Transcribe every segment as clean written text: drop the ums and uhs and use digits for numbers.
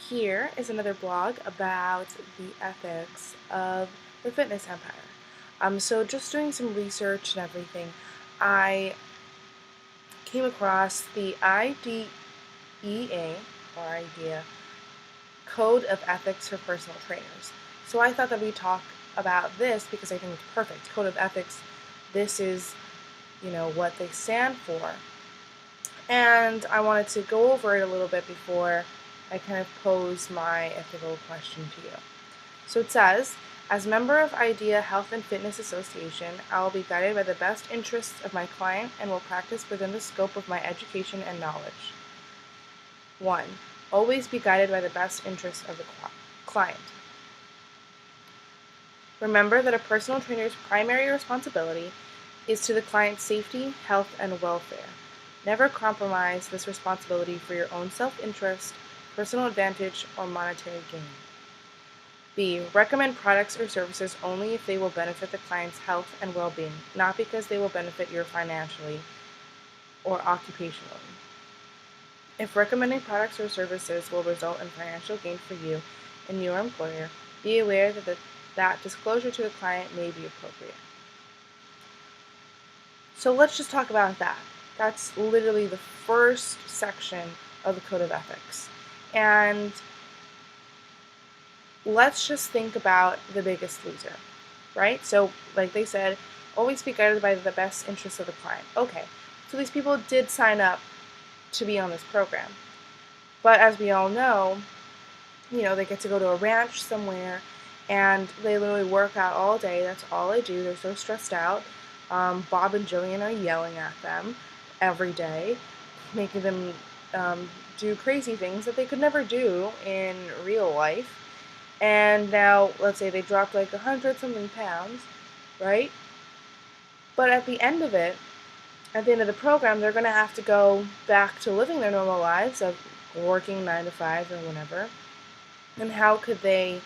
Here is another blog about the ethics of the fitness empire. So just doing some research and everything, I came across the IDEA, or IDEA, Code of Ethics for Personal Trainers. So I thought that we'd talk about this because I think it's perfect. Code of Ethics, this is, what they stand for. And I wanted to go over it a little bit before I kind of pose my ethical question to you. So it says, as member of IDEA Health and Fitness Association, I will be guided by the best interests of my client and will practice within the scope of my education and knowledge. 1. Always be guided by the best interests of the client. Remember that a personal trainer's primary responsibility is to the client's safety, health, and welfare. Never compromise this responsibility for your own self-interest, personal advantage, or monetary gain. B. Recommend products or services only if they will benefit the client's health and well-being, not because they will benefit you financially or occupationally. If recommending products or services will result in financial gain for you and your employer, be aware that disclosure to the client may be appropriate. So let's just talk about that. That's literally the first section of the Code of Ethics. And let's just think about The Biggest Loser, right? So, like they said, always be guided by the best interests of the client. Okay, so these people did sign up to be on this program. But as we all know, they get to go to a ranch somewhere and they literally work out all day. That's all they do. They're so stressed out. Bob and Jillian are yelling at them every day, making them do crazy things that they could never do in real life. And now, let's say they dropped like 100-something pounds, right? But at the end of the program, they're going to have to go back to living their normal lives of working 9 to 5 or whatever. And how could they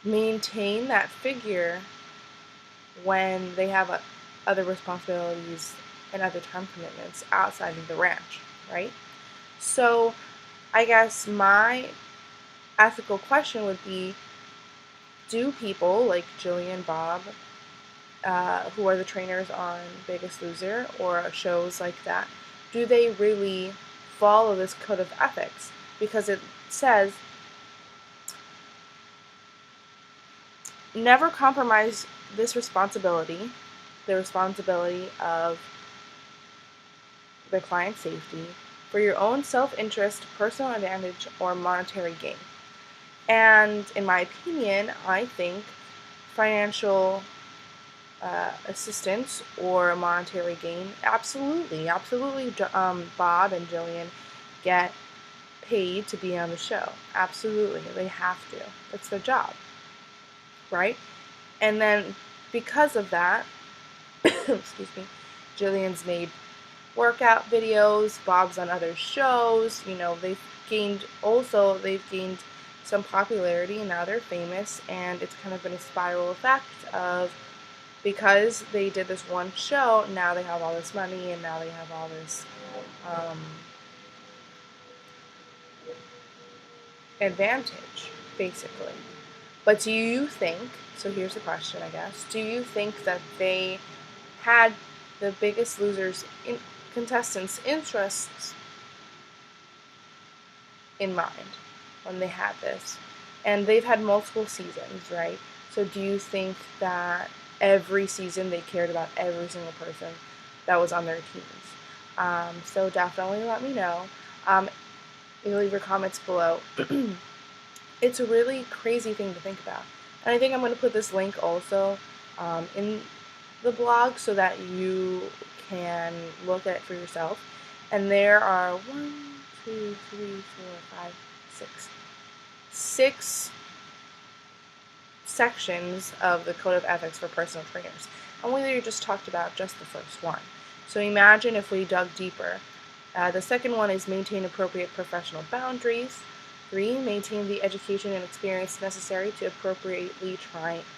maintain that figure when they have other responsibilities and other time commitments outside of the ranch, right? So I guess my ethical question would be, do people like Jillian, Bob, who are the trainers on Biggest Loser or shows like that, do they really follow this code of ethics? Because it says, never compromise this responsibility, the responsibility of the client's safety, for your own self-interest, personal advantage, or monetary gain. And in my opinion, I think financial assistance or monetary gain, absolutely, Bob and Jillian get paid to be on the show. Absolutely, they have to. It's their job, right? And then because of that, excuse me, Jillian's made workout videos, Bob's on other shows, they've gained some popularity and now they're famous, and it's kind of been a spiral effect of, because they did this one show, now they have all this money and now they have all this advantage, basically. But do you think, so here's the question, I guess, do you think that they had the Biggest Loser's contestants' interests in mind when they had this? And they've had multiple seasons, right? So do you think that every season they cared about every single person that was on their teams? So definitely let me know. You leave your comments below. It's a really crazy thing to think about. And I think I'm going to put this link also in the blog so that you can look at it for yourself. And there are 6 sections of the Code of Ethics for personal trainers. And we just talked about just the first one. So imagine if we dug deeper. The second one is maintain appropriate professional boundaries. 3. Maintain the education and experience necessary to appropriately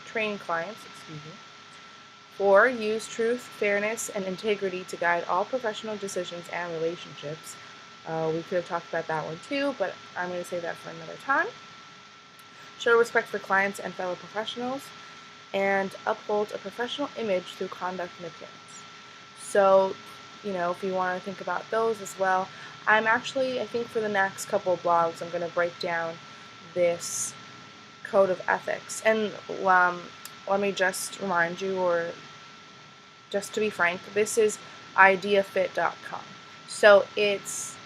train clients. 4. Use truth, fairness, and integrity to guide all professional decisions and relationships. We could have talked about that one too, but I'm going to save that for another time. Show respect for clients and fellow professionals, and uphold a professional image through conduct and appearance. So, if you want to think about those as well, I think for the next couple of blogs, I'm going to break down this code of ethics. And let me just remind you, or just to be frank, this is ideafit.com. So it's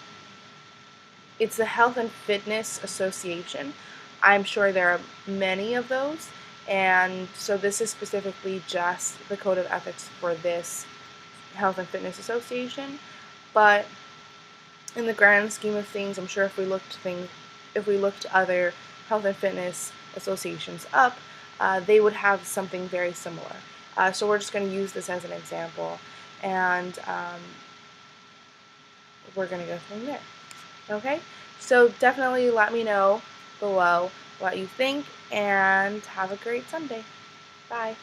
the Health and Fitness Association. I'm sure there are many of those, and so this is specifically just the code of ethics for this Health and Fitness Association. But in the grand scheme of things, I'm sure if we looked other health and fitness associations up, they would have something very similar. So we're just going to use this as an example, and we're going to go from there. Okay? So definitely let me know below what you think, and have a great Sunday. Bye.